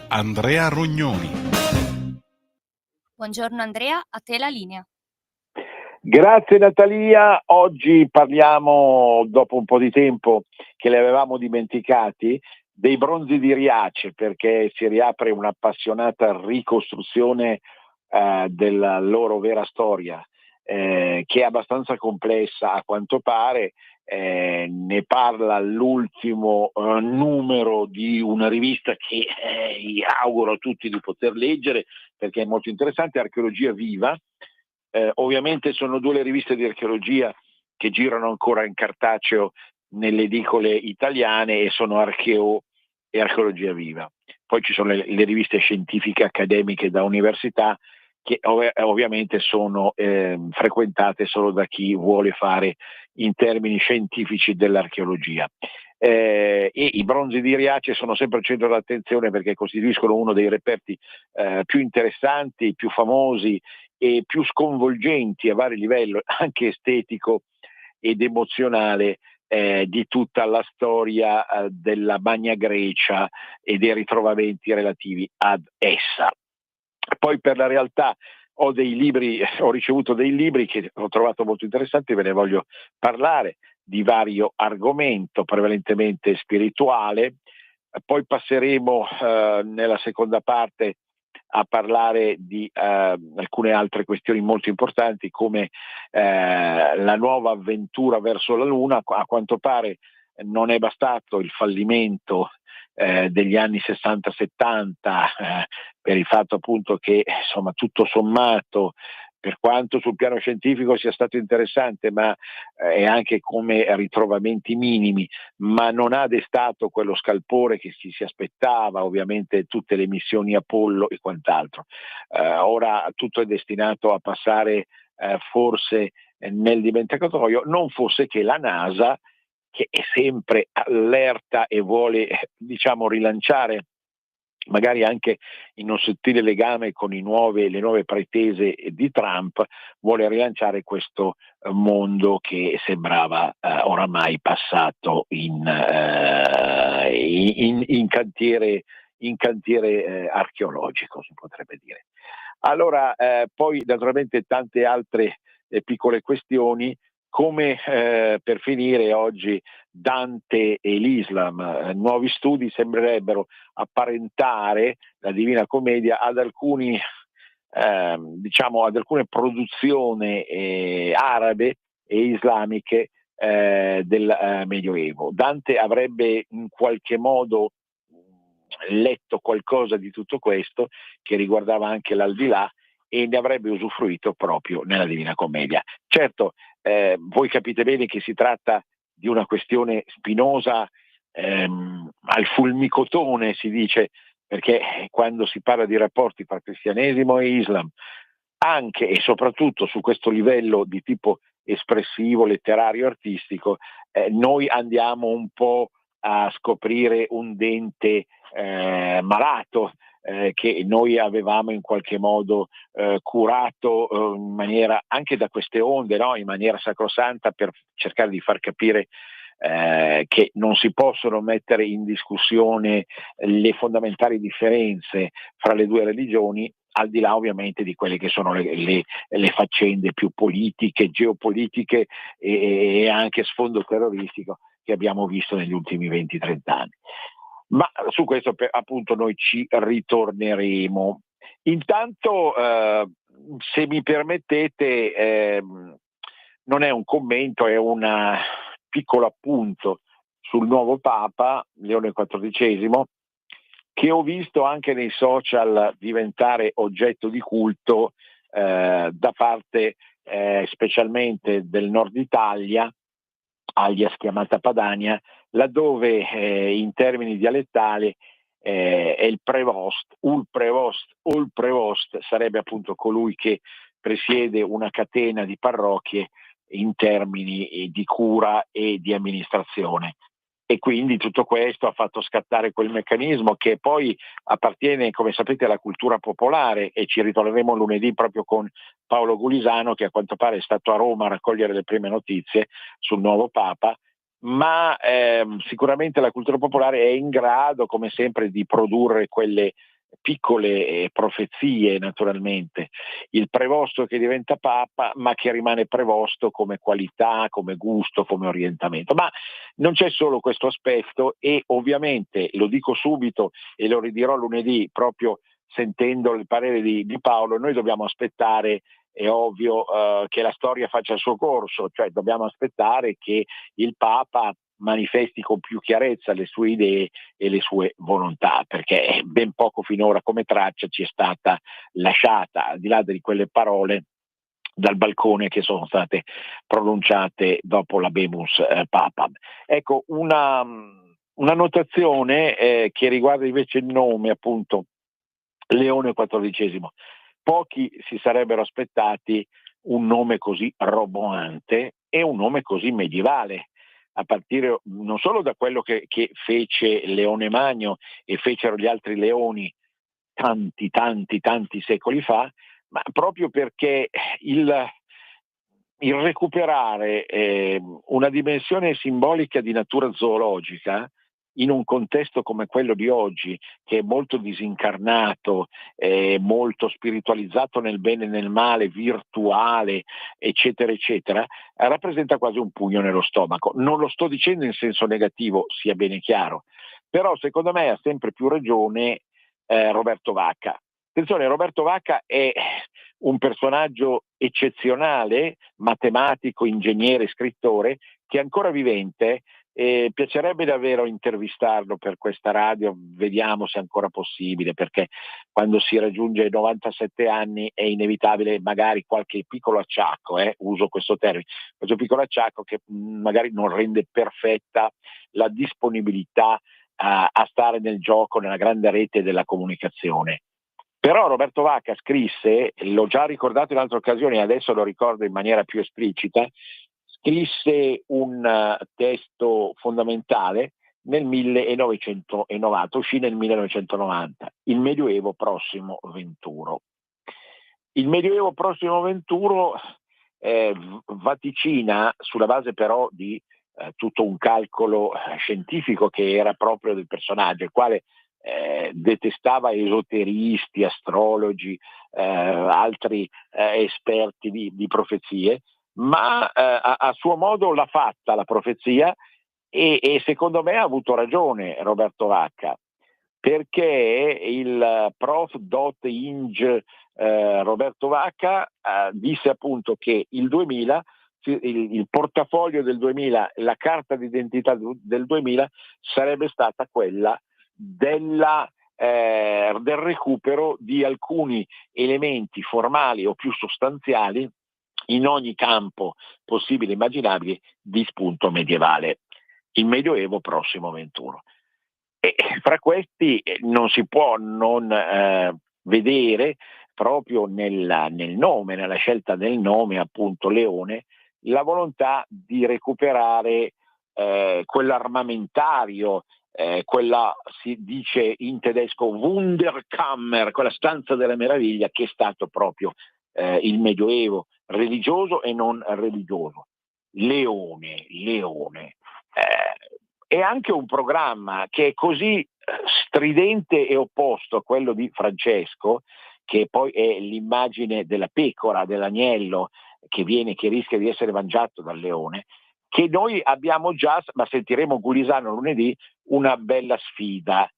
Andrea Rognoni. Buongiorno Andrea, a te la linea. Grazie Natalia, oggi parliamo, dopo un po' di tempo che li avevamo dimenticati, dei bronzi di Riace, perché si riapre un'appassionata ricostruzione della loro vera storia, che è abbastanza complessa a quanto pare. Ne parla l'ultimo numero di una rivista che auguro a tutti di poter leggere perché è molto interessante, Archeologia Viva. Ovviamente sono due le riviste di archeologia che girano ancora in cartaceo nelle edicole italiane e sono Archeo e Archeologia Viva. Poi ci sono le riviste scientifiche accademiche da università che ovviamente sono frequentate solo da chi vuole fare in termini scientifici dell'archeologia. E i bronzi di Riace sono sempre al centro dell'attenzione perché costituiscono uno dei reperti più interessanti, più famosi e più sconvolgenti a vari livelli, anche estetico ed emozionale, di tutta la storia della Magna Grecia e dei ritrovamenti relativi ad essa. Poi per la realtà ho ricevuto dei libri che ho trovato molto interessanti, ve ne voglio parlare, di vario argomento, prevalentemente spirituale. Poi passeremo nella seconda parte a parlare di alcune altre questioni molto importanti come la nuova avventura verso la Luna. A quanto pare non è bastato il fallimento degli anni 60-70 per il fatto appunto che insomma tutto sommato, per quanto sul piano scientifico sia stato interessante, ma è anche come ritrovamenti minimi, ma non ha destato quello scalpore che si aspettava, ovviamente tutte le missioni Apollo e quant'altro. Ora tutto è destinato a passare forse nel dimenticatoio, non fosse che la NASA, che è sempre allerta e vuole rilanciare, magari anche in un sottile legame con le nuove pretese di Trump, vuole rilanciare questo mondo che sembrava oramai passato in cantiere archeologico, si potrebbe dire. Allora, poi naturalmente tante altre piccole questioni, come per finire oggi Dante e l'Islam. Nuovi studi sembrerebbero apparentare la Divina Commedia ad alcune produzioni arabe e islamiche del Medioevo. Dante avrebbe in qualche modo letto qualcosa di tutto questo che riguardava anche l'aldilà e ne avrebbe usufruito proprio nella Divina Commedia. Certo, voi capite bene che si tratta di una questione spinosa al fulmicotone, si dice, perché quando si parla di rapporti tra cristianesimo e Islam, anche e soprattutto su questo livello di tipo espressivo, letterario, artistico, noi andiamo un po' a scoprire un dente malato che noi avevamo in qualche modo curato in maniera anche da queste onde, no? In maniera sacrosanta, per cercare di far capire che non si possono mettere in discussione le fondamentali differenze fra le due religioni, al di là ovviamente di quelle che sono le faccende più politiche, geopolitiche e anche sfondo terroristico che abbiamo visto negli ultimi 20-30 anni. Ma su questo appunto noi ci ritorneremo. Intanto, se mi permettete, non è un commento, è un piccolo appunto sul nuovo Papa, Leone XIV, che ho visto anche nei social diventare oggetto di culto da parte specialmente del nord Italia, alias chiamata Padania, laddove in termini dialettali è il prevost, il prevost sarebbe appunto colui che presiede una catena di parrocchie in termini di cura e di amministrazione. E quindi tutto questo ha fatto scattare quel meccanismo che poi appartiene, come sapete, alla cultura popolare, e ci ritroveremo lunedì proprio con Paolo Gulisano, che a quanto pare è stato a Roma a raccogliere le prime notizie sul nuovo Papa, ma sicuramente la cultura popolare è in grado, come sempre, di produrre quelle piccole profezie, naturalmente. Il prevosto che diventa papa, ma che rimane prevosto come qualità, come gusto, come orientamento. Ma non c'è solo questo aspetto, e ovviamente lo dico subito e lo ridirò lunedì, proprio sentendo il parere di Paolo, noi dobbiamo aspettare, è ovvio, che la storia faccia il suo corso, cioè dobbiamo aspettare che il Papa manifesti con più chiarezza le sue idee e le sue volontà, perché ben poco finora come traccia ci è stata lasciata, al di là di quelle parole dal balcone che sono state pronunciate dopo l'Habemus Papam. Ecco, una notazione che riguarda invece il nome, appunto, Leone XIV. Pochi si sarebbero aspettati un nome così roboante e un nome così medievale, a partire non solo da quello che fece Leone Magno e fecero gli altri leoni tanti secoli fa, ma proprio perché il recuperare una dimensione simbolica di natura zoologica in un contesto come quello di oggi, che è molto disincarnato, molto spiritualizzato nel bene e nel male, virtuale, eccetera, eccetera, rappresenta quasi un pugno nello stomaco. Non lo sto dicendo in senso negativo, sia bene chiaro, però secondo me ha sempre più ragione Roberto Vacca. Attenzione, Roberto Vacca è un personaggio eccezionale, matematico, ingegnere, scrittore, che è ancora vivente. Piacerebbe davvero intervistarlo per questa radio, vediamo se è ancora possibile, perché quando si raggiunge i 97 anni è inevitabile magari qualche piccolo acciacco, uso questo termine, questo piccolo acciacco che magari non rende perfetta la disponibilità a stare nel gioco, nella grande rete della comunicazione. Però Roberto Vacca scrisse, l'ho già ricordato in altre occasioni, adesso lo ricordo in maniera più esplicita, scrisse un testo fondamentale nel 1990, uscì nel 1990, Il Medioevo prossimo venturo. Il Medioevo prossimo venturo vaticina, sulla base però di tutto un calcolo scientifico che era proprio del personaggio, il quale detestava esoteristi, astrologi, altri esperti di profezie, ma a suo modo l'ha fatta la profezia, e secondo me ha avuto ragione Roberto Vacca, perché il prof. Dott. Ing. Roberto Vacca disse appunto che il 2000, il portafoglio del 2000, la carta d'identità del 2000 sarebbe stata quella del recupero di alcuni elementi formali o più sostanziali in ogni campo possibile e immaginabile di spunto medievale. Il Medioevo prossimo venturo. E fra questi non si può non vedere proprio nel nome, nella scelta del nome, appunto Leone, la volontà di recuperare quell'armamentario, quella, si dice in tedesco, Wunderkammer, quella stanza della meraviglia che è stato proprio il Medioevo religioso e non religioso. Leone. È anche un programma che è così stridente e opposto a quello di Francesco, che poi è l'immagine della pecora, dell'agnello che rischia di essere mangiato dal leone, che noi abbiamo già, ma sentiremo Gulisano lunedì, una bella sfida,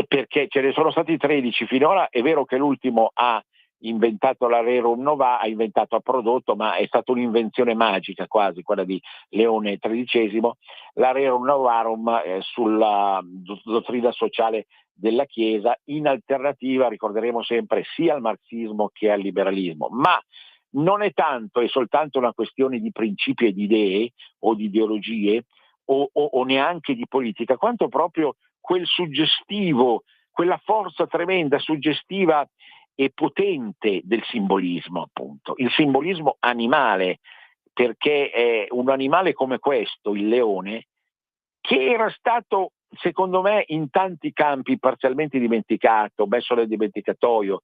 perché ce ne sono stati 13 finora. È vero che l'ultimo ha inventato la Rerum Novarum, ha prodotto, ma è stata un'invenzione magica quasi, quella di Leone XIII, la Rerum Novarum sulla dottrina sociale della Chiesa, in alternativa, ricorderemo sempre, sia al marxismo che al liberalismo. Ma non è tanto e soltanto una questione di principi e di idee o di ideologie o neanche di politica, quanto proprio quel suggestivo, quella forza tremenda, suggestiva e potente del simbolismo, appunto, il simbolismo animale, perché è un animale come questo, il leone, che era stato, secondo me, in tanti campi parzialmente dimenticato, messo nel dimenticatoio,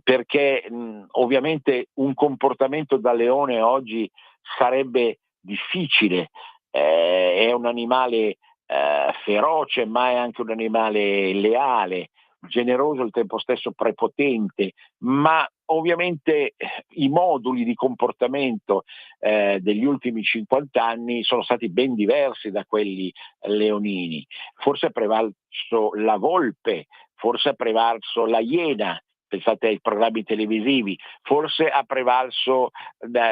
perché ovviamente un comportamento da leone oggi sarebbe difficile, è un animale feroce, ma è anche un animale leale, generoso, al tempo stesso prepotente, ma ovviamente i moduli di comportamento degli ultimi 50 anni sono stati ben diversi da quelli leonini. Forse è prevalso la volpe, forse è prevalso la iena, pensate ai programmi televisivi, forse ha prevalso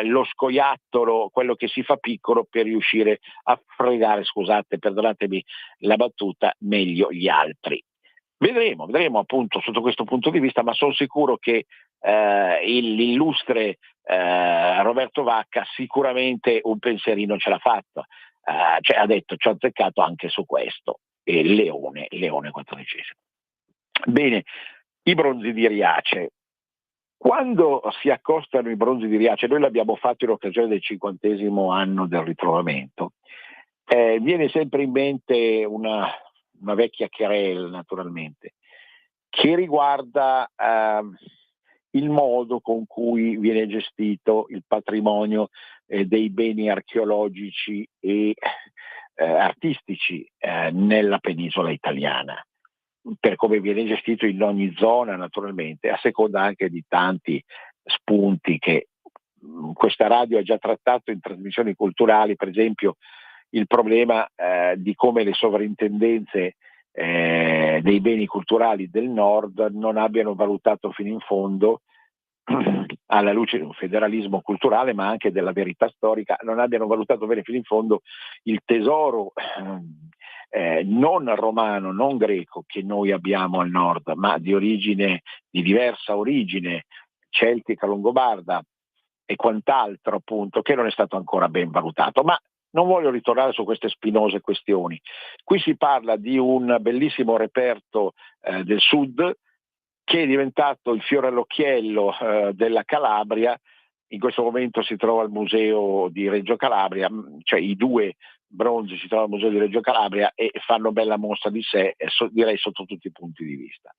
lo scoiattolo, quello che si fa piccolo per riuscire a fregare, scusate, perdonatemi la battuta, meglio gli altri. Vedremo appunto sotto questo punto di vista, ma sono sicuro che l'illustre Roberto Vacca sicuramente un pensierino ce l'ha fatto, cioè ha detto ci ho azzeccato anche su questo, e Leone 14. Bene, i bronzi di Riace. Quando si accostano i bronzi di Riace, noi l'abbiamo fatto in occasione del 50° anno del ritrovamento, viene sempre in mente una vecchia querela, naturalmente, che riguarda il modo con cui viene gestito il patrimonio dei beni archeologici e artistici nella penisola italiana, per come viene gestito in ogni zona, naturalmente, a seconda anche di tanti spunti che questa radio ha già trattato in trasmissioni culturali, per esempio il problema di come le sovrintendenze dei beni culturali del nord non abbiano valutato fino in fondo, alla luce di un federalismo culturale ma anche della verità storica, non abbiano valutato bene fino in fondo il tesoro non romano, non greco che noi abbiamo al nord, ma di diversa origine, celtica, longobarda e quant'altro, appunto, che non è stato ancora ben valutato. Ma non voglio ritornare su queste spinose questioni. Qui si parla di un bellissimo reperto del sud che è diventato il fiore all'occhiello della Calabria. In questo momento si trova al Museo di Reggio Calabria, cioè i due bronzi si trovano al Museo di Reggio Calabria e fanno bella mostra di sé, direi sotto tutti i punti di vista.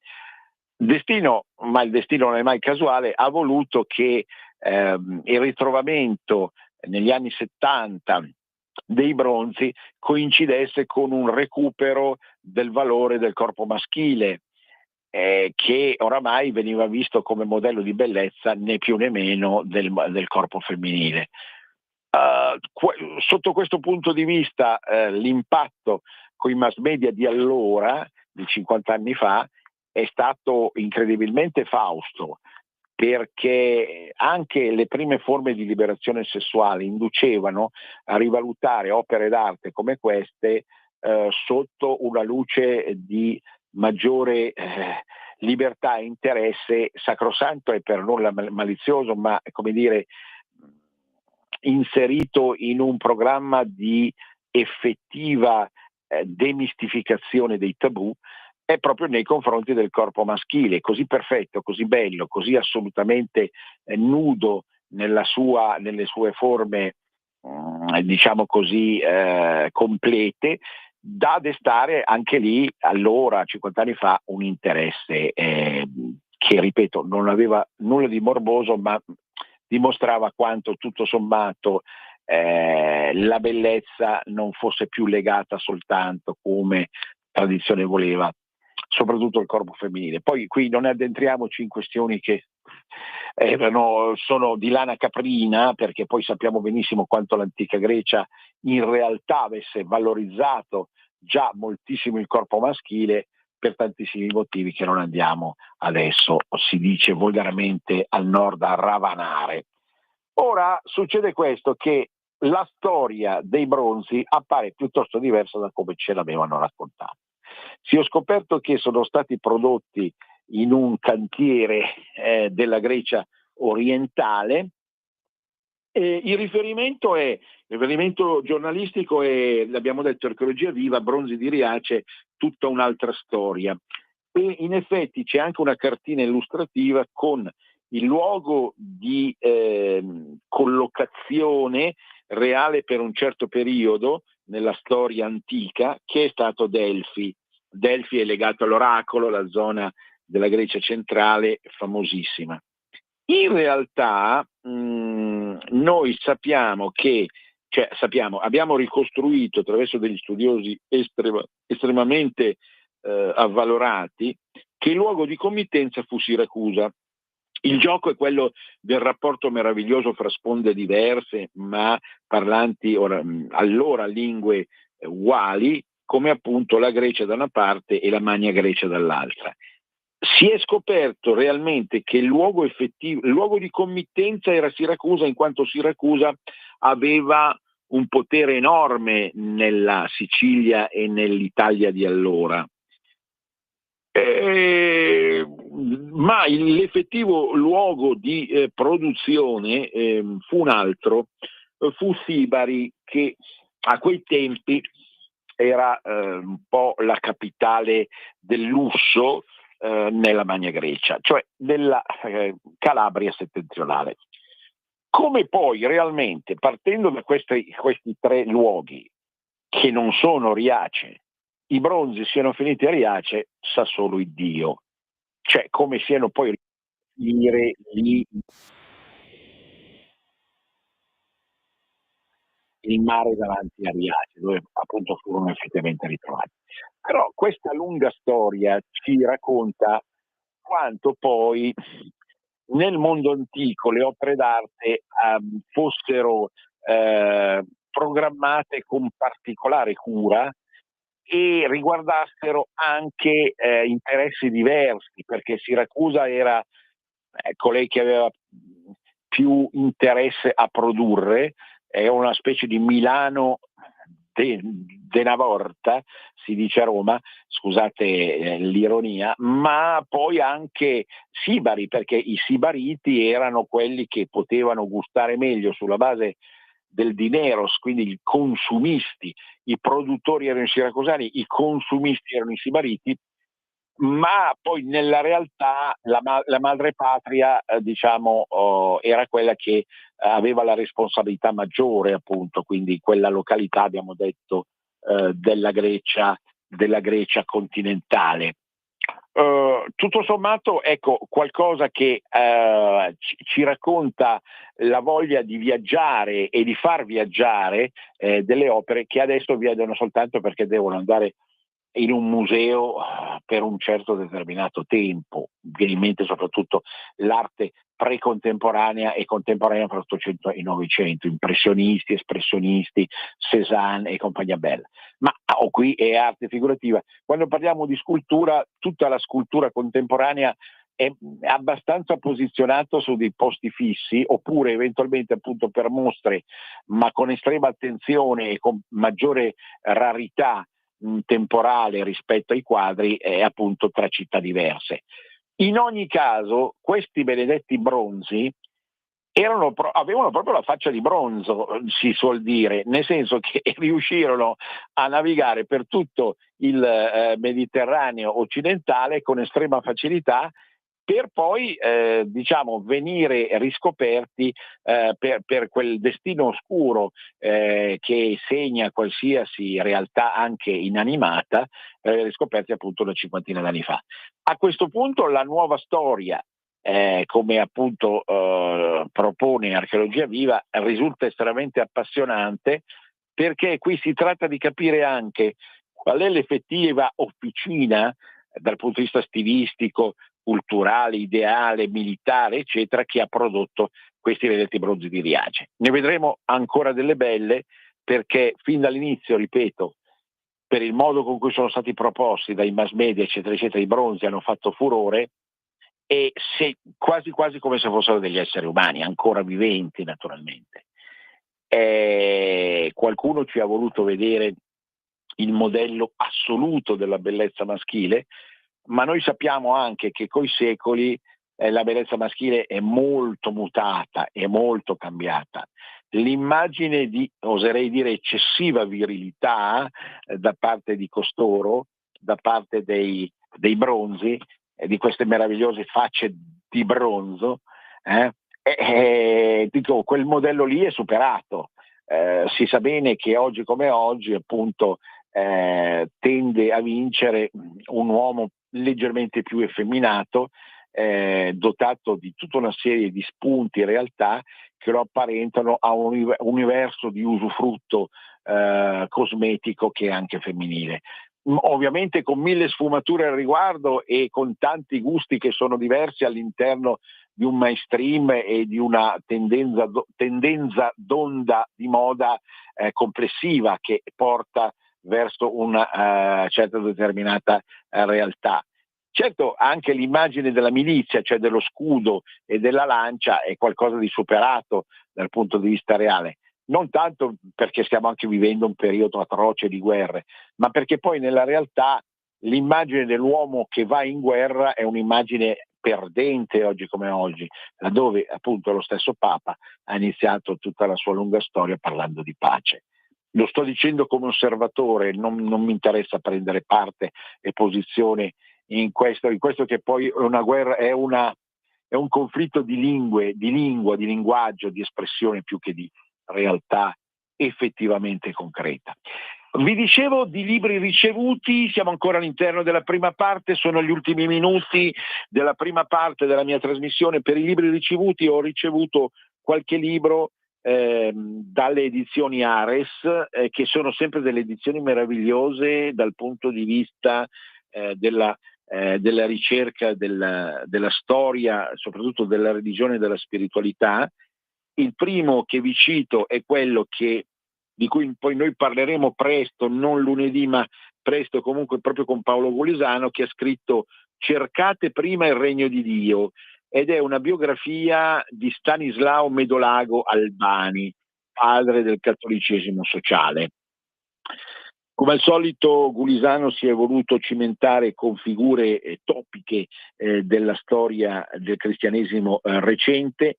Ma il destino non è mai casuale, ha voluto che il ritrovamento negli anni 70 dei bronzi coincidesse con un recupero del valore del corpo maschile, che oramai veniva visto come modello di bellezza né più né meno del corpo femminile. Sotto questo punto di vista l'impatto con i mass media di allora, di 50 anni fa, è stato incredibilmente fausto, perché anche le prime forme di liberazione sessuale inducevano a rivalutare opere d'arte come queste sotto una luce di maggiore libertà e interesse sacrosanto e per nulla malizioso, ma come dire inserito in un programma di effettiva demistificazione dei tabù, è proprio nei confronti del corpo maschile, così perfetto, così bello, così assolutamente nudo nelle sue forme, diciamo così, complete, da destare anche lì, allora, 50 anni fa, un interesse che, ripeto, non aveva nulla di morboso, ma dimostrava quanto tutto sommato la bellezza non fosse più legata soltanto, come tradizione voleva, soprattutto il corpo femminile. Poi qui non addentriamoci in questioni che sono di lana caprina, perché poi sappiamo benissimo quanto l'antica Grecia in realtà avesse valorizzato già moltissimo il corpo maschile per tantissimi motivi che non andiamo adesso, si dice volgarmente al nord, a ravanare. Ora succede questo, che la storia dei bronzi appare piuttosto diversa da come ce l'avevano raccontato. Si ho scoperto che sono stati prodotti in un cantiere della Grecia orientale. Il riferimento giornalistico è, l'abbiamo detto, archeologia viva, bronzi di Riace, tutta un'altra storia. E in effetti c'è anche una cartina illustrativa con il luogo di collocazione reale per un certo periodo nella storia antica, che è stato Delfi. Delfi è legato all'oracolo, la zona della Grecia centrale famosissima. In realtà noi sappiamo che cioè sappiamo, abbiamo ricostruito attraverso degli studiosi estremamente avvalorati che il luogo di committenza fu Siracusa. Il gioco è quello del rapporto meraviglioso fra sponde diverse, ma parlanti allora lingue uguali, come appunto la Grecia da una parte e la Magna Grecia dall'altra. Si è scoperto realmente che il luogo di committenza era Siracusa, in quanto Siracusa aveva un potere enorme nella Sicilia e nell'Italia di allora. Ma l'effettivo luogo di produzione fu un altro, fu Sibari, che a quei tempi era un po' la capitale del lusso nella Magna Grecia, cioè nella Calabria settentrionale. Come poi realmente, partendo da questi tre luoghi, che non sono Riace, i bronzi siano finiti a Riace, sa solo Iddio. Cioè, come siano poi finire lì in mare davanti a Riace, dove appunto furono effettivamente ritrovati. Però questa lunga storia ci racconta quanto poi nel mondo antico le opere d'arte fossero programmate con particolare cura e riguardassero anche interessi diversi, perché Siracusa era colei che aveva più interesse a produrre, è una specie di Milano de una volta, si dice a Roma, scusate l'ironia, ma poi anche Sibari, perché i sibariti erano quelli che potevano gustare meglio sulla base del dineros, quindi i consumisti, i produttori erano i siracusani, i consumisti erano i sibariti, ma poi nella realtà la madrepatria era quella che aveva la responsabilità maggiore, appunto, quindi quella località, abbiamo detto, della Grecia continentale. Tutto sommato, ecco, qualcosa che ci racconta la voglia di viaggiare e di far viaggiare delle opere che adesso viaggiano soltanto perché devono andare in un museo per un certo determinato tempo. Viene in mente soprattutto l'arte precontemporanea e contemporanea fra 800 e 900, impressionisti, espressionisti, Cézanne e compagnia bella. Ma qui è arte figurativa. Quando parliamo di scultura, tutta la scultura contemporanea è abbastanza posizionato su dei posti fissi, oppure eventualmente appunto per mostre, ma con estrema attenzione e con maggiore rarità temporale rispetto ai quadri, appunto tra città diverse. In ogni caso, questi benedetti bronzi avevano proprio la faccia di bronzo, si suol dire, nel senso che riuscirono a navigare per tutto il Mediterraneo occidentale con estrema facilità, per poi venire riscoperti per quel destino oscuro che segna qualsiasi realtà anche inanimata, riscoperti appunto una cinquantina d'anni fa. A questo punto la nuova storia, come appunto propone Archeologia Viva, risulta estremamente appassionante, perché qui si tratta di capire anche qual è l'effettiva officina dal punto di vista stilistico, culturale, ideale, militare, eccetera, che ha prodotto questi benedetti bronzi di Riace. Ne vedremo ancora delle belle, perché fin dall'inizio, ripeto, per il modo con cui sono stati proposti dai mass media, eccetera, eccetera, i bronzi hanno fatto furore, e quasi quasi come se fossero degli esseri umani, ancora viventi naturalmente. Qualcuno ci ha voluto vedere il modello assoluto della bellezza maschile, ma noi sappiamo anche che coi secoli la bellezza maschile è molto mutata, è molto cambiata. L'immagine di, oserei dire, eccessiva virilità da parte di costoro, da parte dei bronzi, di queste meravigliose facce di bronzo, dico, quel modello lì è superato. Si sa bene che oggi come oggi, appunto, tende a vincere un uomo leggermente più effeminato, dotato di tutta una serie di spunti in realtà che lo apparentano a un universo di usufrutto cosmetico che è anche femminile. Ovviamente con mille sfumature al riguardo e con tanti gusti che sono diversi all'interno di un mainstream e di una tendenza d'onda di moda complessiva che porta verso una certa determinata realtà. Certo, anche l'immagine della milizia, cioè dello scudo e della lancia, è qualcosa di superato dal punto di vista reale. Non tanto perché stiamo anche vivendo un periodo atroce di guerre, ma perché poi nella realtà l'immagine dell'uomo che va in guerra è un'immagine perdente oggi come oggi, laddove appunto lo stesso Papa ha iniziato tutta la sua lunga storia parlando di pace. Lo sto dicendo come osservatore, non mi interessa prendere parte e posizione in questo che poi è una guerra, è un conflitto di lingue, di lingua, di linguaggio, di espressione più che di realtà effettivamente concreta. Vi dicevo di libri ricevuti, siamo ancora all'interno della prima parte, sono gli ultimi minuti della prima parte della mia trasmissione. Per i libri ricevuti ho ricevuto qualche libro dalle edizioni Ares, che sono sempre delle edizioni meravigliose dal punto di vista della ricerca della storia, soprattutto della religione e della spiritualità. Il primo che vi cito è quello di cui poi noi parleremo presto, non lunedì ma presto, comunque proprio con Paolo Golisano, che ha scritto Cercate prima il regno di Dio, ed è una biografia di Stanislao Medolago Albani, padre del cattolicesimo sociale. Come al solito Gulisano si è voluto cimentare con figure topiche della storia del cristianesimo recente,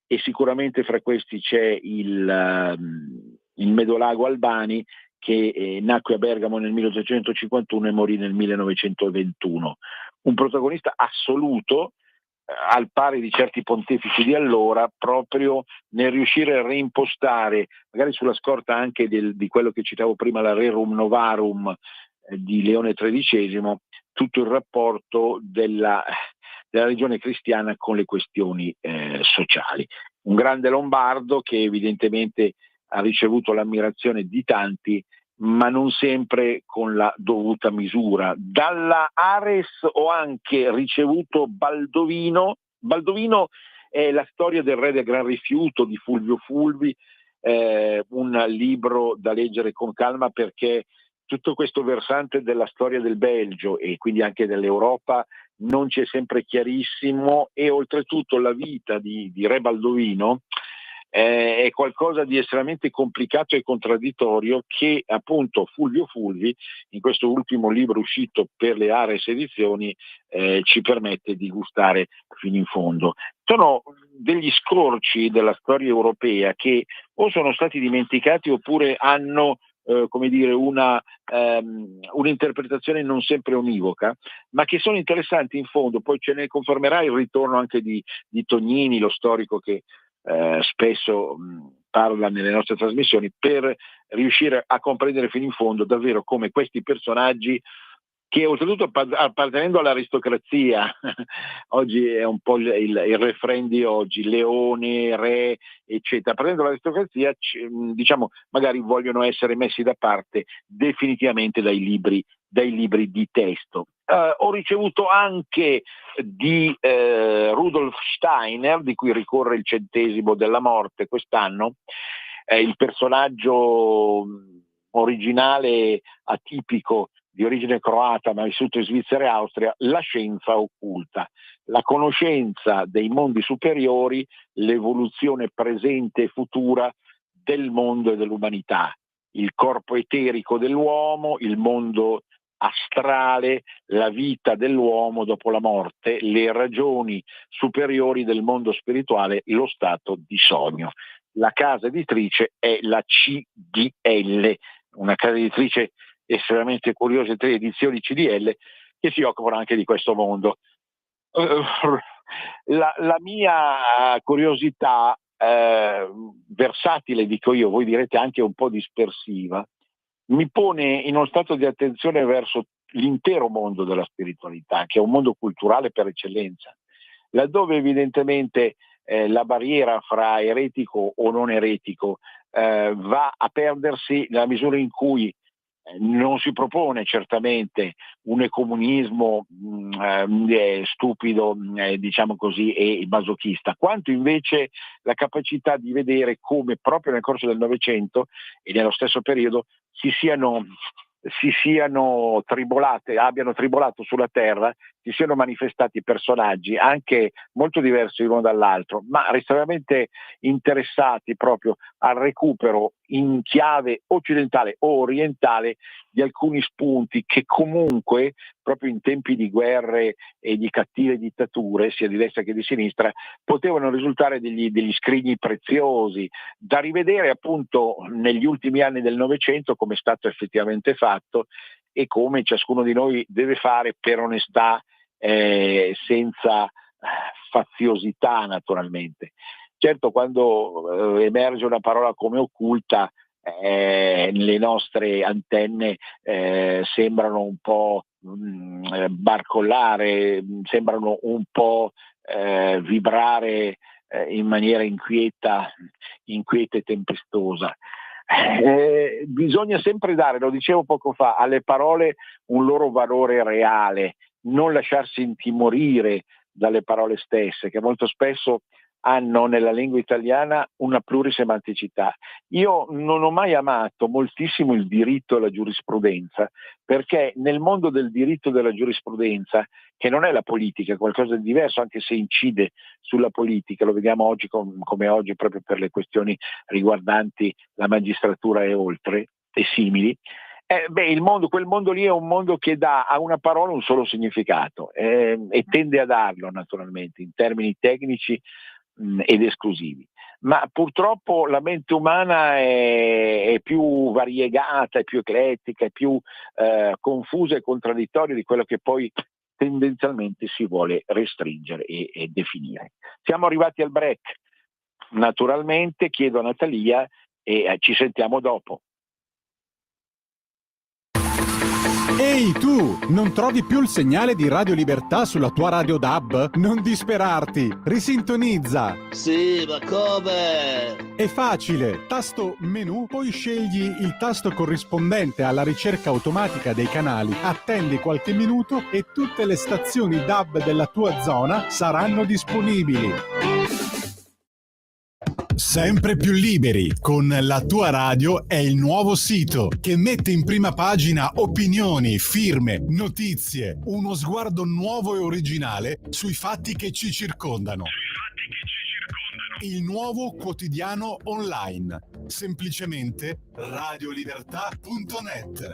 e sicuramente fra questi c'è il Medolago Albani, che nacque a Bergamo nel 1851 e morì nel 1921. Un protagonista assoluto, al pari di certi pontefici di allora, proprio nel riuscire a reimpostare, magari sulla scorta anche di quello che citavo prima, la Rerum Novarum di Leone XIII, tutto il rapporto della religione cristiana con le questioni sociali. Un grande lombardo che evidentemente ha ricevuto l'ammirazione di tanti, ma non sempre con la dovuta misura. Dalla Ares ho anche ricevuto Baldovino. Baldovino è la storia del re del Gran Rifiuto di Fulvio Fulvi, un libro da leggere con calma, perché tutto questo versante della storia del Belgio e quindi anche dell'Europa non c'è sempre chiarissimo, e oltretutto la vita di re Baldovino è qualcosa di estremamente complicato e contraddittorio, che appunto Fulvio Fulvi in questo ultimo libro uscito per le Ares Edizioni ci permette di gustare fino in fondo. Sono degli scorci della storia europea che o sono stati dimenticati oppure hanno un'interpretazione non sempre univoca, ma che sono interessanti in fondo. Poi ce ne confermerà il ritorno anche di Tognini, lo storico che spesso parla nelle nostre trasmissioni, per riuscire a comprendere fino in fondo davvero come questi personaggi, che oltretutto appartenendo all'aristocrazia, oggi è un po' il refrain di oggi, leone, re, eccetera, appartenendo all'aristocrazia, diciamo, magari vogliono essere messi da parte definitivamente dai libri di testo. Ho ricevuto anche di Rudolf Steiner, di cui ricorre il 100° della morte quest'anno, il personaggio originale atipico di origine croata ma vissuto in Svizzera e Austria, la scienza occulta, la conoscenza dei mondi superiori, l'evoluzione presente e futura del mondo e dell'umanità, il corpo eterico dell'uomo, il mondo astrale, la vita dell'uomo dopo la morte, le ragioni superiori del mondo spirituale, lo stato di sogno. La casa editrice è la CDL, una casa editrice estremamente curiosa, 3 edizioni CDL che si occupano anche di questo mondo. La mia curiosità versatile, dico io, voi direte anche un po' dispersiva, mi pone in uno stato di attenzione verso l'intero mondo della spiritualità, che è un mondo culturale per eccellenza, laddove evidentemente la barriera fra eretico o non eretico va a perdersi nella misura in cui non si propone certamente un ecomunismo stupido, diciamo così, e masochista, quanto invece la capacità di vedere come proprio nel corso del Novecento e nello stesso periodo abbiano tribolato sulla terra, si siano manifestati personaggi anche molto diversi l'uno dall'altro, ma estremamente interessati proprio al recupero in chiave occidentale o orientale di alcuni spunti che comunque proprio in tempi di guerre e di cattive dittature, sia di destra che di sinistra, potevano risultare degli scrigni preziosi da rivedere appunto negli ultimi anni del Novecento, come è stato effettivamente fatto e come ciascuno di noi deve fare per onestà, senza faziosità naturalmente. Certo, quando emerge una parola come occulta, le nostre antenne sembrano un po' barcollare, sembrano un po' vibrare in maniera inquieta e tempestosa. Bisogna sempre dare, lo dicevo poco fa, alle parole un loro valore reale, non lasciarsi intimorire dalle parole stesse, che molto spesso hanno nella lingua italiana una plurisemanticità. Io non ho mai amato moltissimo il diritto e la giurisprudenza, perché nel mondo del diritto e della giurisprudenza, che non è la politica, è qualcosa di diverso, anche se incide sulla politica, lo vediamo oggi come oggi proprio per le questioni riguardanti la magistratura e oltre, e simili. Quel mondo lì è un mondo che dà a una parola un solo significato e tende a darlo naturalmente in termini tecnici ed esclusivi. Ma purtroppo la mente umana è più variegata, è più eclettica, è più confusa e contraddittoria di quello che poi tendenzialmente si vuole restringere e definire. Siamo arrivati al break. Naturalmente chiedo a Natalia e ci sentiamo dopo. Ehi tu, non trovi più il segnale di Radio Libertà sulla tua radio DAB? Non disperarti, risintonizza! Sì, ma come? È facile, tasto menu, poi scegli il tasto corrispondente alla ricerca automatica dei canali, attendi qualche minuto e tutte le stazioni DAB della tua zona saranno disponibili. Sempre più liberi, con La Tua Radio è il nuovo sito che mette in prima pagina opinioni, firme, notizie, uno sguardo nuovo e originale sui fatti che ci circondano. Il nuovo quotidiano online, semplicemente radiolibertà.net.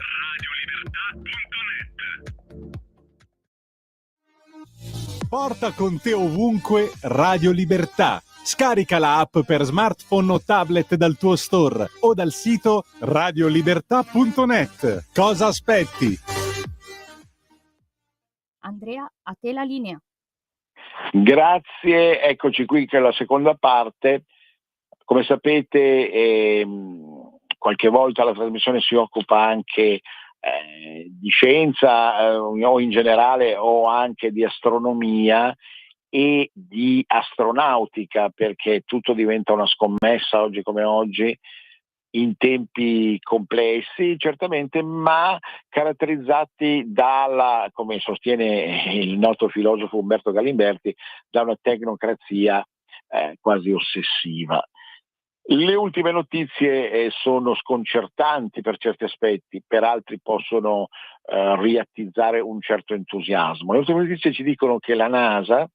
Porta con te ovunque Radio Libertà. Scarica la app per smartphone o tablet dal tuo store o dal sito radiolibertà.net. Cosa aspetti? Andrea, a te la linea. Grazie, eccoci qui che è la seconda parte. Come sapete, qualche volta la trasmissione si occupa anche di scienza o in generale o anche di astronomia e di astronautica, perché tutto diventa una scommessa oggi come oggi, in tempi complessi certamente, ma caratterizzati dalla, come sostiene il noto filosofo Umberto Galimberti, da una tecnocrazia quasi ossessiva. Le ultime notizie sono sconcertanti per certi aspetti, per altri possono riattizzare un certo entusiasmo. Le ultime notizie ci dicono che la NASA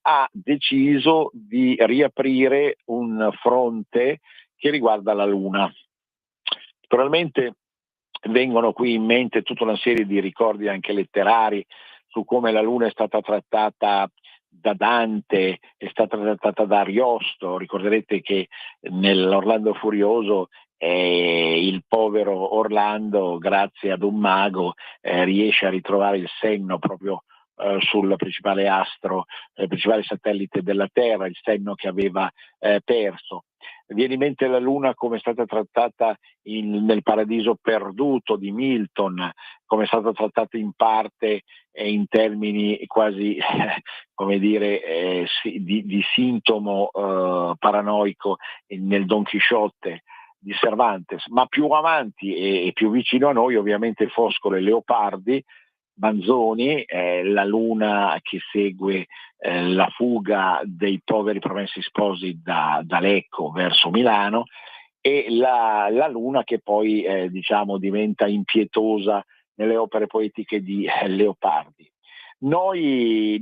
ha deciso di riaprire un fronte che riguarda la Luna. Naturalmente vengono qui in mente tutta una serie di ricordi anche letterari su come la Luna è stata trattata da Dante, è stata trattata da Ariosto. Ricorderete che nell'Orlando Furioso il povero Orlando, grazie ad un mago, riesce a ritrovare il senno proprio sul principale astro, principale satellite della Terra, il senno che aveva perso. viene in mente la Luna come è stata trattata nel Paradiso Perduto di Milton, come è stata trattata in parte in termini quasi come dire di sintomo paranoico nel Don Chisciotte di Cervantes, ma più avanti e più vicino a noi ovviamente Foscolo e Leopardi, Manzoni, la Luna che segue la fuga dei poveri promessi sposi da Lecco verso Milano, e la Luna che poi diventa impietosa nelle opere poetiche di Leopardi. Noi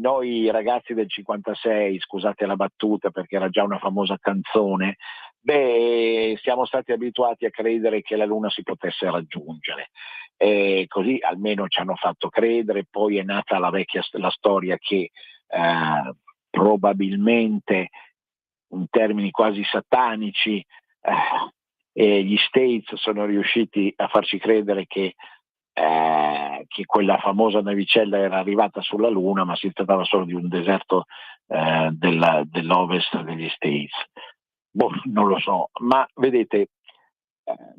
ragazzi del 56, scusate la battuta perché era già una famosa canzone, siamo stati abituati a credere che la Luna si potesse raggiungere. Così almeno ci hanno fatto credere. Poi è nata la storia che probabilmente in termini quasi satanici gli States sono riusciti a farci credere che quella famosa navicella era arrivata sulla Luna, ma si trattava solo di un deserto dell'ovest degli States. Non lo so, ma vedete,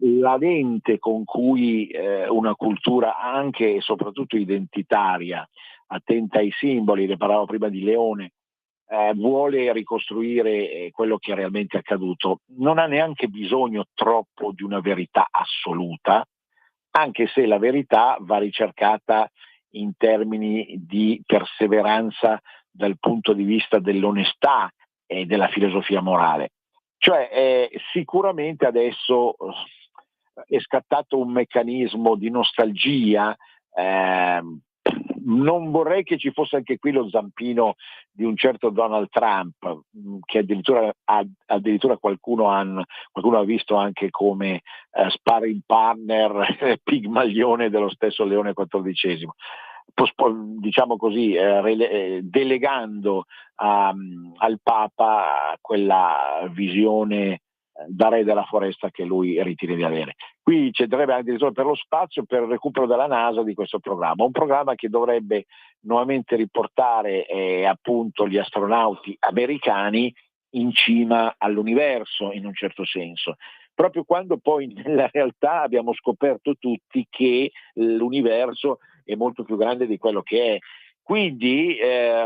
la lente con cui una cultura anche e soprattutto identitaria, attenta ai simboli, ne parlavo prima di Leone, vuole ricostruire quello che è realmente accaduto, non ha neanche bisogno troppo di una verità assoluta, anche se la verità va ricercata in termini di perseveranza dal punto di vista dell'onestà e della filosofia morale. Cioè sicuramente adesso è scattato un meccanismo di nostalgia, non vorrei che ci fosse anche qui lo zampino di un certo Donald Trump, che addirittura qualcuno ha visto anche come sparring partner Pigmalione dello stesso Leone XIV. Diciamo così, delegando al Papa quella visione da re della foresta che lui ritiene di avere. Qui c'entrerebbe addirittura per lo spazio, per il recupero della NASA di questo programma, un programma che dovrebbe nuovamente riportare appunto gli astronauti americani in cima all'universo, in un certo senso, proprio quando poi nella realtà abbiamo scoperto tutti che l'universo è molto più grande di quello che è. Quindi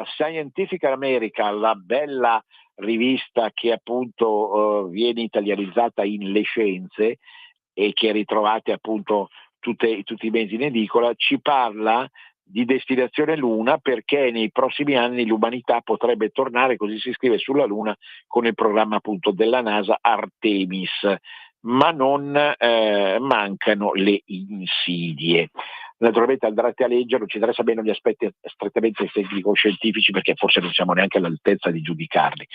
Scientific American, la bella rivista che appunto viene italianizzata in Le Scienze e che ritrovate appunto tutti i mesi in edicola, ci parla di destinazione Luna perché nei prossimi anni l'umanità potrebbe tornare, così si scrive, sulla Luna con il programma appunto della NASA Artemis, ma non mancano le insidie. Naturalmente andrete a leggerlo, ci interessa meno gli aspetti strettamente tecnico-scientifici perché forse non siamo neanche all'altezza di giudicarli.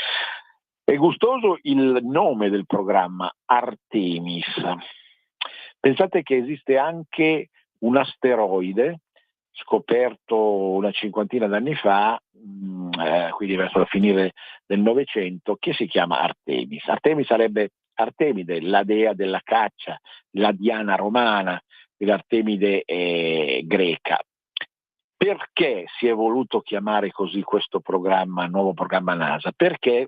È gustoso il nome del programma, Artemis. Pensate che esiste anche un asteroide scoperto una cinquantina d'anni fa, quindi verso la finire del Novecento, che si chiama Artemis. Artemis sarebbe Artemide, la dea della caccia, la Diana romana, l'Artemide greca. Perché si è voluto chiamare così questo programma, nuovo programma NASA? Perché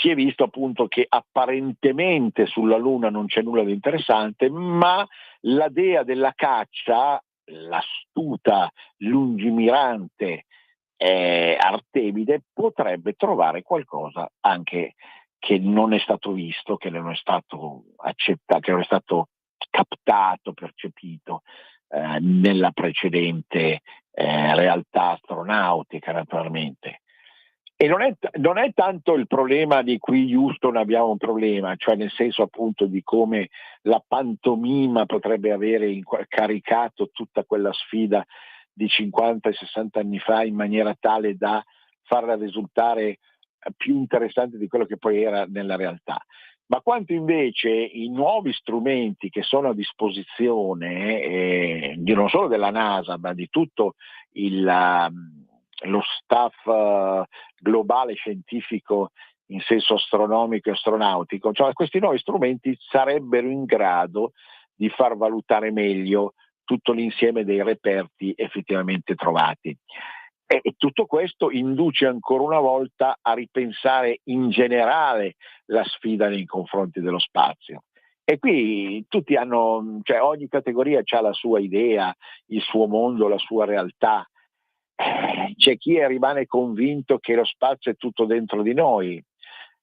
si è visto appunto che apparentemente sulla Luna non c'è nulla di interessante, ma la dea della caccia, l'astuta, lungimirante Artemide, potrebbe trovare qualcosa anche che non è stato visto, che non è stato accettato, che non è stato captato, percepito nella precedente realtà astronautica, naturalmente. E non è tanto il problema di cui Houston abbiamo un problema, cioè nel senso appunto di come la pantomima potrebbe avere caricato tutta quella sfida di 50 e 60 anni fa in maniera tale da farla risultare più interessante di quello che poi era nella realtà. Ma quanto invece i nuovi strumenti che sono a disposizione non solo della NASA, ma di tutto lo staff globale scientifico in senso astronomico e astronautico, cioè questi nuovi strumenti sarebbero in grado di far valutare meglio tutto l'insieme dei reperti effettivamente trovati. E tutto questo induce ancora una volta a ripensare in generale la sfida nei confronti dello spazio. E qui tutti hanno, cioè ogni categoria ha la sua idea, il suo mondo, la sua realtà. C'è chi rimane convinto che lo spazio è tutto dentro di noi.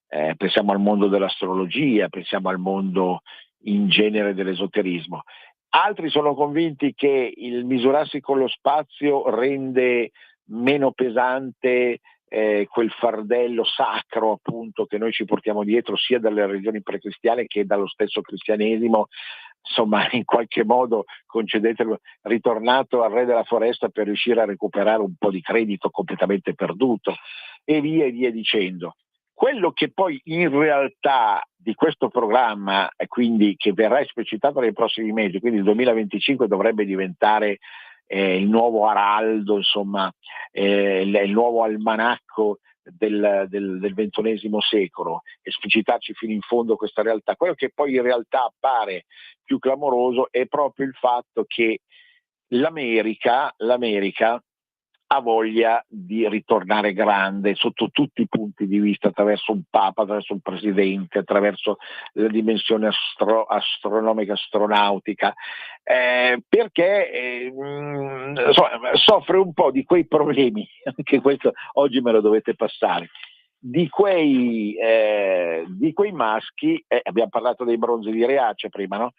Pensiamo al mondo dell'astrologia, pensiamo al mondo in genere dell'esoterismo. Altri sono convinti che il misurarsi con lo spazio rende meno pesante quel fardello sacro, appunto, che noi ci portiamo dietro sia dalle religioni precristiane che dallo stesso cristianesimo, insomma, in qualche modo, concedetelo, ritornato al re della foresta per riuscire a recuperare un po' di credito completamente perduto, e via dicendo. Quello che poi in realtà di questo programma, quindi che verrà esplicitato nei prossimi mesi, quindi il 2025 dovrebbe diventare il nuovo araldo, insomma, il nuovo almanacco del XXI secolo, esplicitarci fino in fondo questa realtà. Quello che poi in realtà appare più clamoroso è proprio il fatto che l'America ha voglia di ritornare grande sotto tutti i punti di vista, attraverso un papa, attraverso un presidente, attraverso la dimensione astronomica, astronautica, perché soffre un po' di quei problemi, anche questo oggi me lo dovete passare, di quei maschi, abbiamo parlato dei bronzi di Riace prima, no?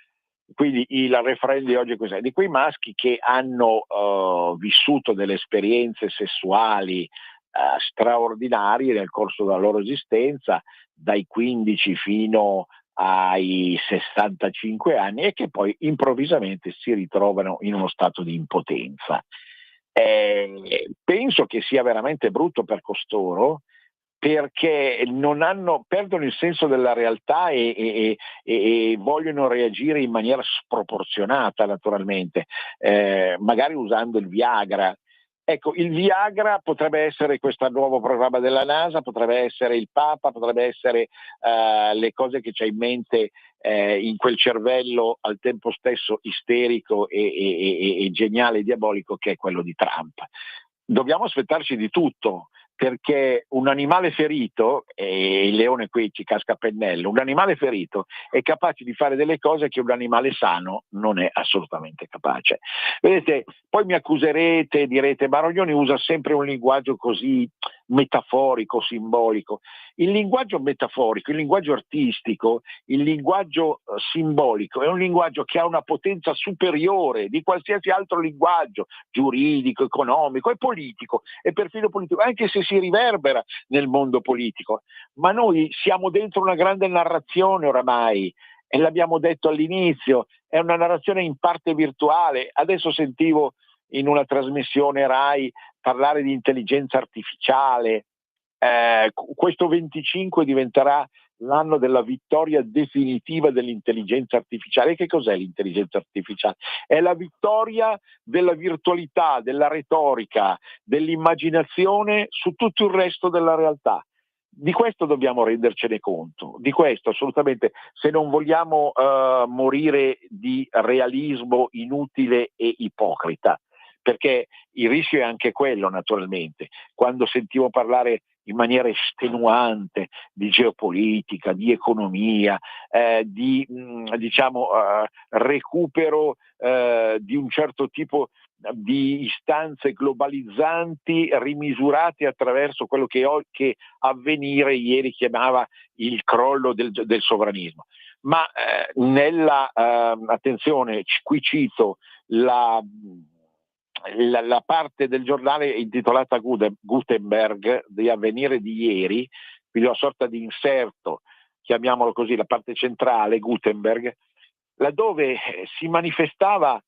Quindi il refrain di oggi è cos'è? Di quei maschi che hanno vissuto delle esperienze sessuali straordinarie nel corso della loro esistenza, dai 15 fino ai 65 anni, e che poi improvvisamente si ritrovano in uno stato di impotenza. Penso che sia veramente brutto per costoro, perché perdono il senso della realtà e vogliono reagire in maniera sproporzionata, naturalmente, magari usando il Viagra. Ecco, il Viagra potrebbe essere questo nuovo programma della NASA, potrebbe essere il Papa, potrebbe essere le cose che c'è in mente in quel cervello al tempo stesso isterico e geniale e diabolico che è quello di Trump. Dobbiamo aspettarci di tutto, perché un animale ferito, e il leone qui ci casca a pennello, un animale ferito è capace di fare delle cose che un animale sano non è assolutamente capace. Vedete, poi mi accuserete, direte, ma Rognoni usa sempre un linguaggio così metaforico, simbolico. Il linguaggio metaforico, il linguaggio artistico, il linguaggio simbolico è un linguaggio che ha una potenza superiore di qualsiasi altro linguaggio giuridico, economico e politico, e perfino politico, anche se si riverbera nel mondo politico. Ma noi siamo dentro una grande narrazione oramai, e l'abbiamo detto all'inizio, è una narrazione in parte virtuale. Adesso sentivo in una trasmissione Rai parlare di intelligenza artificiale. Questo 25 diventerà l'anno della vittoria definitiva dell'intelligenza artificiale. E che cos'è l'intelligenza artificiale? È la vittoria della virtualità, della retorica, dell'immaginazione su tutto il resto della realtà. Di questo dobbiamo rendercene conto, di questo assolutamente, se non vogliamo morire di realismo inutile e ipocrita, perché il rischio è anche quello, naturalmente. Quando sentivo parlare in maniera estenuante di geopolitica, di economia, di recupero di un certo tipo di istanze globalizzanti rimisurate attraverso quello che Avvenire ieri chiamava il crollo del sovranismo. Ma attenzione, qui cito la parte del giornale intitolata Gutenberg di Avvenire di ieri, quindi una sorta di inserto, chiamiamolo così, la parte centrale, Gutenberg, laddove si manifestava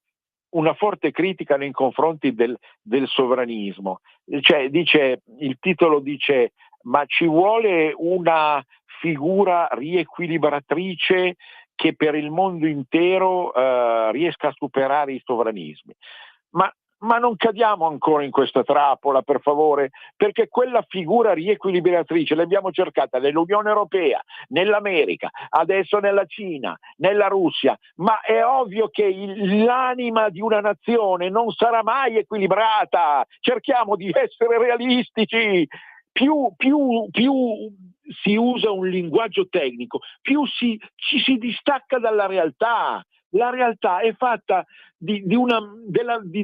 una forte critica nei confronti del sovranismo. Cioè, il titolo dice: ma ci vuole una figura riequilibratrice che per il mondo intero riesca a superare i sovranismi. Ma Ma non cadiamo ancora in questa trappola, per favore, perché quella figura riequilibratrice l'abbiamo cercata nell'Unione Europea, nell'America, adesso nella Cina, nella Russia, ma è ovvio che l'anima di una nazione non sarà mai equilibrata. Cerchiamo di essere realistici. Più si usa un linguaggio tecnico, più ci si distacca dalla realtà. La realtà è fatta di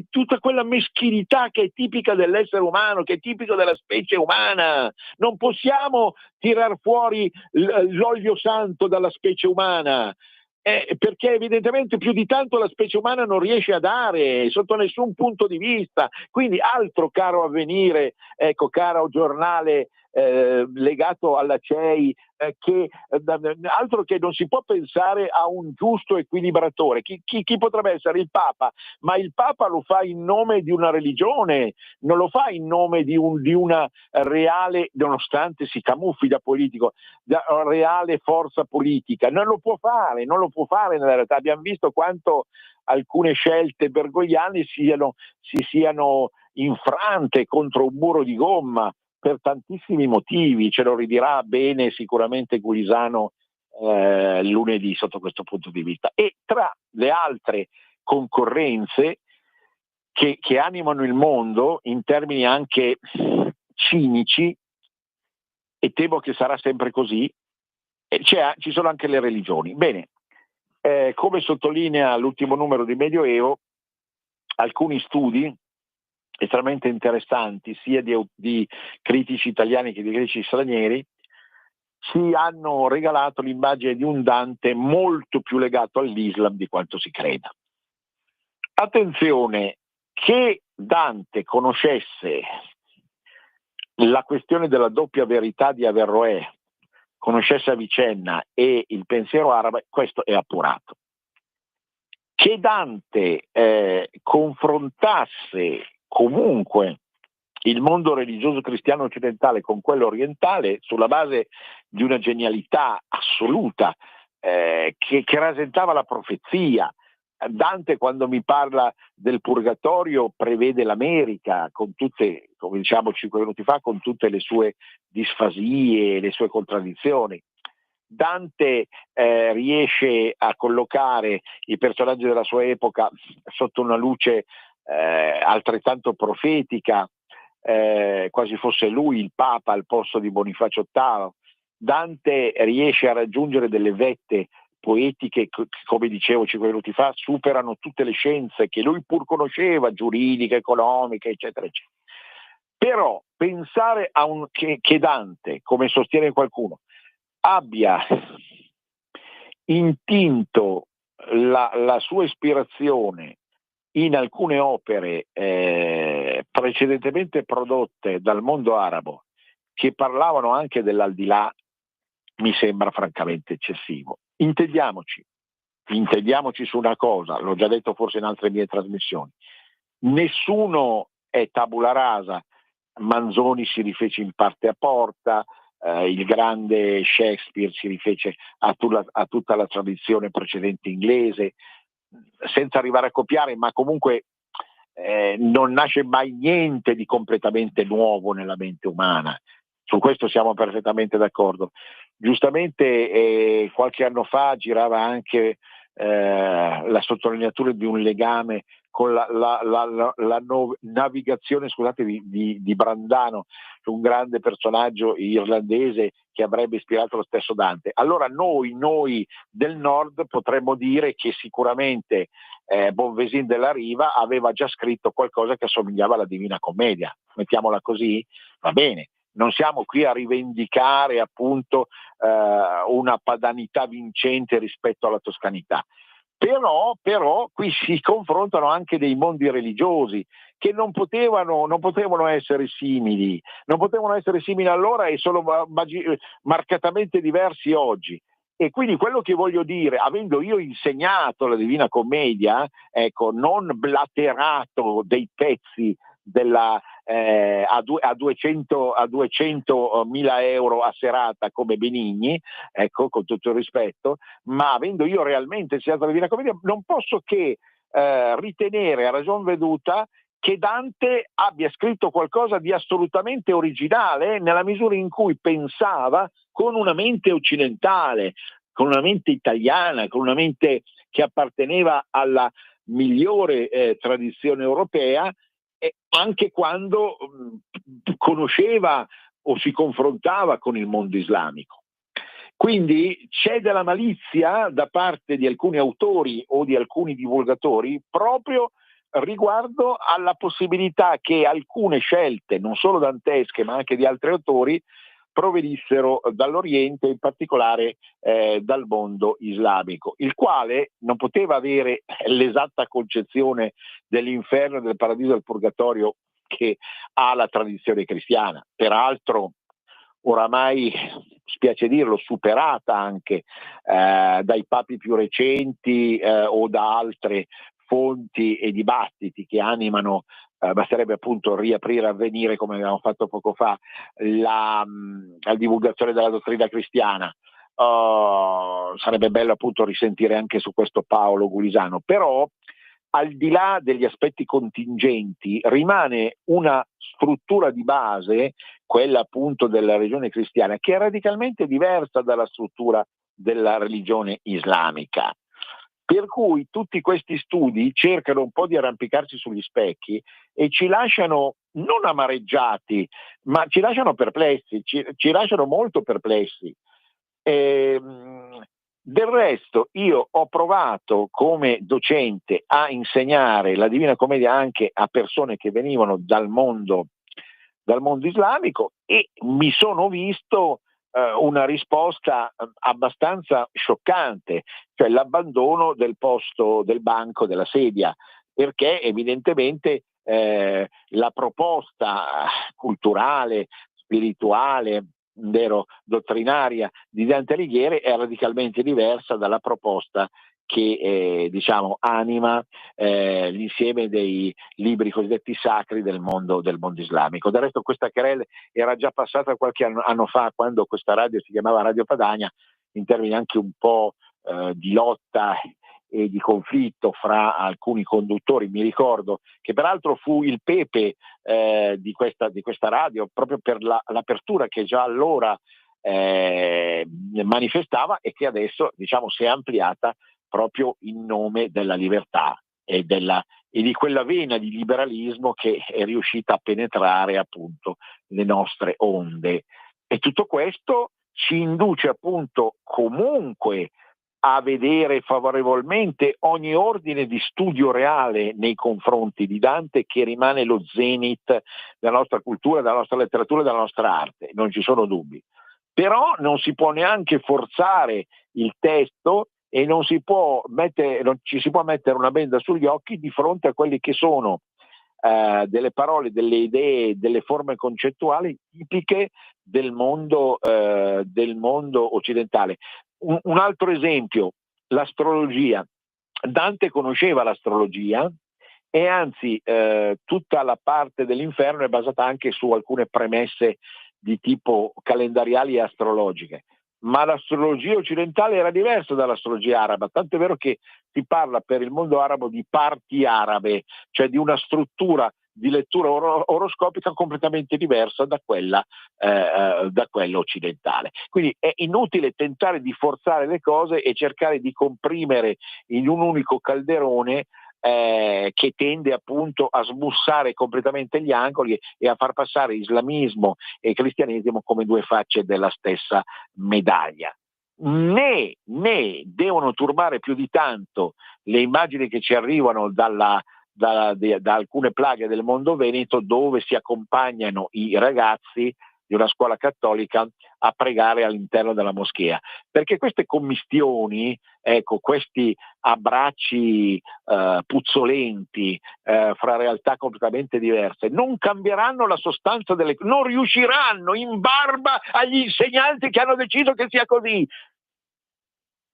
tutta quella meschinità che è tipica dell'essere umano, che è tipica della specie umana. Non possiamo tirar fuori l'olio santo dalla specie umana, perché evidentemente più di tanto la specie umana non riesce a dare sotto nessun punto di vista. Quindi altro, caro Avvenire, ecco, caro giornale legato alla CEI, altro che non si può pensare a un giusto equilibratore. Chi potrebbe essere? Il Papa, ma il Papa lo fa in nome di una religione, non lo fa in nome di una reale, nonostante si camuffi da politico, da reale forza politica. Non lo può fare nella realtà. Abbiamo visto quanto alcune scelte bergogliane si siano infrante contro un muro di gomma per tantissimi motivi. Ce lo ridirà bene sicuramente Guisano lunedì sotto questo punto di vista. E tra le altre concorrenze che animano il mondo in termini anche cinici, e temo che sarà sempre così, ci sono anche le religioni. Bene, come sottolinea l'ultimo numero di Medioevo, alcuni studi estremamente interessanti, sia di critici italiani che di critici stranieri, ci hanno regalato l'immagine di un Dante molto più legato all'Islam di quanto si creda. Attenzione, che Dante conoscesse la questione della doppia verità di Averroè, conoscesse Avicenna e il pensiero arabo, questo è appurato. Che Dante confrontasse comunque il mondo religioso cristiano occidentale con quello orientale sulla base di una genialità assoluta che rasentava la profezia. Dante, quando mi parla del purgatorio, prevede l'America con tutte, come diciamo 5 minuti fa, con tutte le sue disfasie, le sue contraddizioni. Dante riesce a collocare i personaggi della sua epoca sotto una luce altrettanto profetica, quasi fosse lui il Papa al posto di Bonifacio VIII. Dante riesce a raggiungere delle vette poetiche che, come dicevo 5 minuti fa, superano tutte le scienze che lui pur conosceva, giuridiche, economiche, eccetera, eccetera. Però pensare che Dante, come sostiene qualcuno, abbia intinto la sua ispirazione in alcune opere precedentemente prodotte dal mondo arabo che parlavano anche dell'aldilà, mi sembra francamente eccessivo. Intendiamoci su una cosa, l'ho già detto forse in altre mie trasmissioni: nessuno è tabula rasa. Manzoni si rifece in parte a Porta, il grande Shakespeare si rifece a tutta la tradizione precedente inglese, senza arrivare a copiare, ma comunque non nasce mai niente di completamente nuovo nella mente umana. Su questo siamo perfettamente d'accordo. Giustamente qualche anno fa girava anche la sottolineatura di un legame con la navigazione, scusate, di Brandano, un grande personaggio irlandese che avrebbe ispirato lo stesso Dante. Allora noi del nord potremmo dire che sicuramente Bonvesin della Riva aveva già scritto qualcosa che assomigliava alla Divina Commedia, mettiamola così, va bene. Non siamo qui a rivendicare appunto una padanità vincente rispetto alla toscanità. Però qui si confrontano anche dei mondi religiosi che non potevano essere simili, allora e sono marcatamente diversi oggi. E quindi quello che voglio dire, avendo io insegnato la Divina Commedia, ecco, non blaterato dei pezzi a 200.000 euro a serata come Benigni, ecco, con tutto il rispetto, ma avendo io realmente insegnato la Divina Commedia, non posso che ritenere a ragion veduta che Dante abbia scritto qualcosa di assolutamente originale nella misura in cui pensava con una mente occidentale, con una mente italiana, con una mente che apparteneva alla migliore tradizione europea, anche quando conosceva o si confrontava con il mondo islamico. Quindi c'è della malizia da parte di alcuni autori o di alcuni divulgatori proprio riguardo alla possibilità che alcune scelte, non solo dantesche ma anche di altri autori, provenissero dall'Oriente, in particolare dal mondo islamico, il quale non poteva avere l'esatta concezione dell'inferno, del paradiso e del purgatorio che ha la tradizione cristiana, peraltro oramai, spiace dirlo, superata anche dai papi più recenti o da altre fonti e dibattiti che animano, basterebbe appunto riaprire Avvenire, come abbiamo fatto poco fa, la divulgazione della dottrina cristiana. Sarebbe bello appunto risentire anche su questo Paolo Gulisano, però al di là degli aspetti contingenti rimane una struttura di base, quella appunto della religione cristiana, che è radicalmente diversa dalla struttura della religione islamica. Per cui tutti questi studi cercano un po' di arrampicarsi sugli specchi e ci lasciano non amareggiati, ma ci lasciano perplessi, ci lasciano molto perplessi. Del resto io ho provato come docente a insegnare la Divina Commedia anche a persone che venivano dal mondo islamico e mi sono visto una risposta abbastanza scioccante, cioè l'abbandono del posto, del banco, della sedia, perché evidentemente la proposta culturale, spirituale, dottrinaria di Dante Alighieri è radicalmente diversa dalla proposta che anima l'insieme dei libri cosiddetti sacri del mondo islamico. Del resto questa querela era già passata qualche anno fa, quando questa radio si chiamava Radio Padania, in termini anche un po' di lotta e di conflitto fra alcuni conduttori. Mi ricordo che peraltro fu il Pepe di questa radio proprio per l'apertura che già allora manifestava e che adesso si è ampliata proprio in nome della libertà e di quella vena di liberalismo che è riuscita a penetrare appunto le nostre onde. E tutto questo ci induce appunto comunque a vedere favorevolmente ogni ordine di studio reale nei confronti di Dante, che rimane lo zenith della nostra cultura, della nostra letteratura e della nostra arte, non ci sono dubbi. Però non si può neanche forzare il testo e non ci si può mettere una benda sugli occhi di fronte a quelli che sono delle parole, delle idee, delle forme concettuali tipiche del mondo occidentale. Un altro esempio, l'astrologia. Dante conosceva l'astrologia e anzi tutta la parte dell'inferno è basata anche su alcune premesse di tipo calendariali e astrologiche, ma l'astrologia occidentale era diversa dall'astrologia araba, tanto è vero che si parla per il mondo arabo di parti arabe, cioè di una struttura di lettura oroscopica completamente diversa da quella occidentale. Quindi è inutile tentare di forzare le cose e cercare di comprimere in un unico calderone che tende appunto a smussare completamente gli angoli e a far passare islamismo e cristianesimo come due facce della stessa medaglia. Né devono turbare più di tanto le immagini che ci arrivano da alcune plaghe del mondo veneto, dove si accompagnano i ragazzi di una scuola cattolica a pregare all'interno della moschea, perché queste commistioni, questi abbracci puzzolenti fra realtà completamente diverse non cambieranno la sostanza non riusciranno, in barba agli insegnanti che hanno deciso che sia così,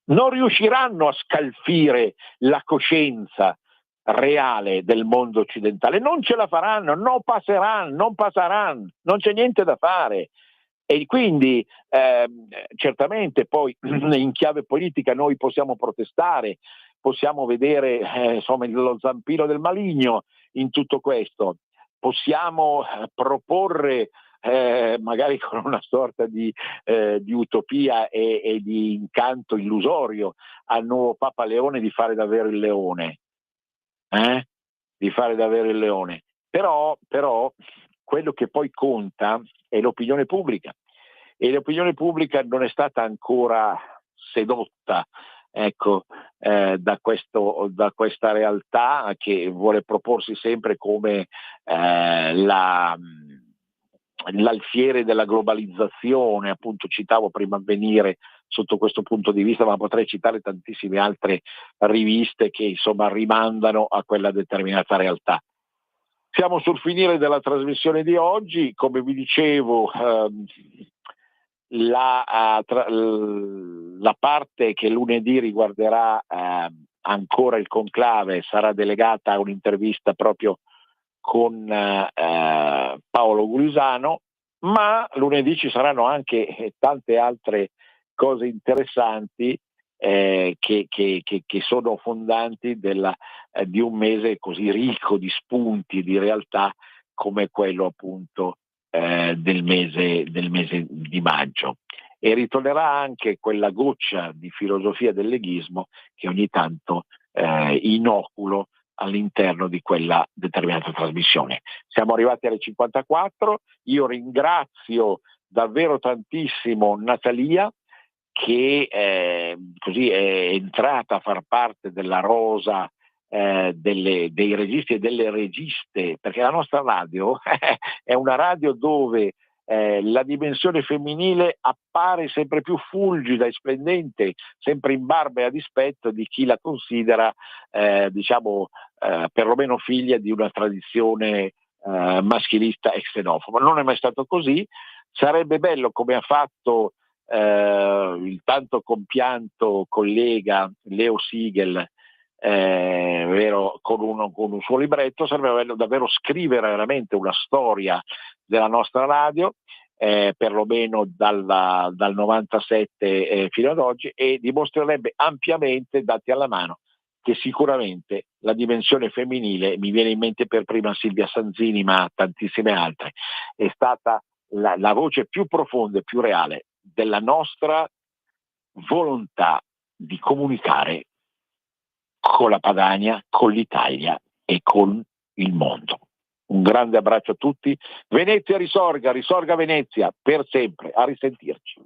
non riusciranno a scalfire la coscienza reale del mondo occidentale, non ce la faranno, non passeranno, non c'è niente da fare. E quindi certamente poi in chiave politica noi possiamo protestare, possiamo vedere lo zampino del maligno in tutto questo? Possiamo proporre magari con una sorta di utopia e di incanto illusorio al nuovo Papa Leone di fare davvero il leone, di fare davvero il leone. Però quello che poi conta è l'opinione pubblica, e l'opinione pubblica non è stata ancora sedotta, ecco, da questa realtà che vuole proporsi sempre come l'alfiere della globalizzazione. Appunto, citavo prima Avvenire sotto questo punto di vista, ma potrei citare tantissime altre riviste che insomma rimandano a quella determinata realtà. Siamo sul finire della trasmissione di oggi. Come vi dicevo, la parte che lunedì riguarderà ancora il conclave sarà delegata a un'intervista proprio con Paolo Gulisano, ma lunedì ci saranno anche tante altre cose interessanti che sono fondanti di un mese così ricco di spunti e di realtà come quello appunto del mese di maggio. E ritornerà anche quella goccia di filosofia del leghismo che ogni tanto inoculo all'interno di quella determinata trasmissione. Siamo arrivati alle 54, io ringrazio davvero tantissimo Natalia, che così è entrata a far parte della rosa dei registi e delle registe, perché la nostra radio è una radio dove la dimensione femminile appare sempre più fulgida e splendente, sempre in barba e a dispetto di chi la considera perlomeno figlia di una tradizione maschilista e xenofoba. Non è mai stato così. Sarebbe bello, come ha fatto il tanto compianto collega Leo Siegel, con un suo libretto, sarebbe bello davvero scrivere veramente una storia della nostra radio, perlomeno dal 97 fino ad oggi, e dimostrerebbe ampiamente, dati alla mano, che sicuramente la dimensione femminile, mi viene in mente per prima Silvia Sanzini, ma tantissime altre, è stata la voce più profonda e più reale della nostra volontà di comunicare con la Padania, con l'Italia e con il mondo. Un grande abbraccio a tutti. Venezia risorga Venezia per sempre. A risentirci.